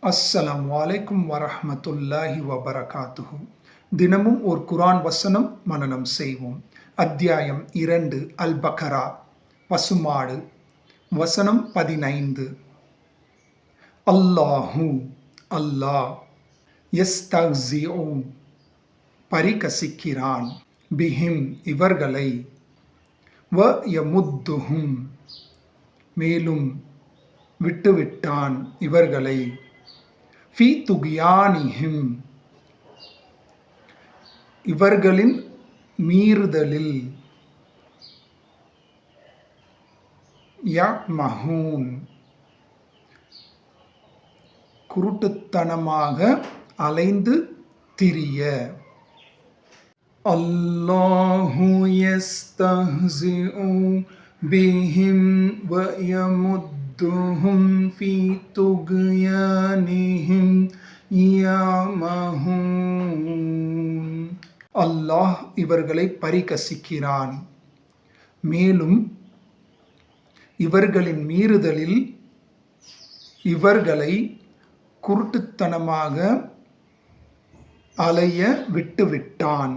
அஸ்ஸலாமு அலைக்கும் வரஹ்மத்துல்லாஹி வபரகாத்துஹு. தினமும் ஒரு குர்ஆன் வசனம் மனனம் செய்வோம். அத்தியாயம் 2 அல் பக்ரா, பசுமாடு. வசனம் 15. அல்லாஹு, அல்லாஹ், யஸ்தஹ்ஸிஉ, பரிகசிக்கிறான், பிஹிம், இவர்களை, வ யமுத்துஹும், மேலும் விட்டுவிட்டான் இவர்களை, ஃபீ துக்யானிஹிம், இவர்களின் மீறுதலில், யஅ்மஹூன், குருட்டுத்தனமாக அலைந்து திரிய. அல்லாஹு யஸ்தஹ்ஸிஉ பிஹிம் வ யமுத்துஹும் ஃபீ துக்யானிஹிம் யஅ்மஹூன். அல்லாஹ் இவர்களை பரிகசிக்கிறான், மேலும் இவர்களின் மீறுதலில் இவர்களை குருட்டுத்தனமாக அலைய விட்டுவிட்டான்.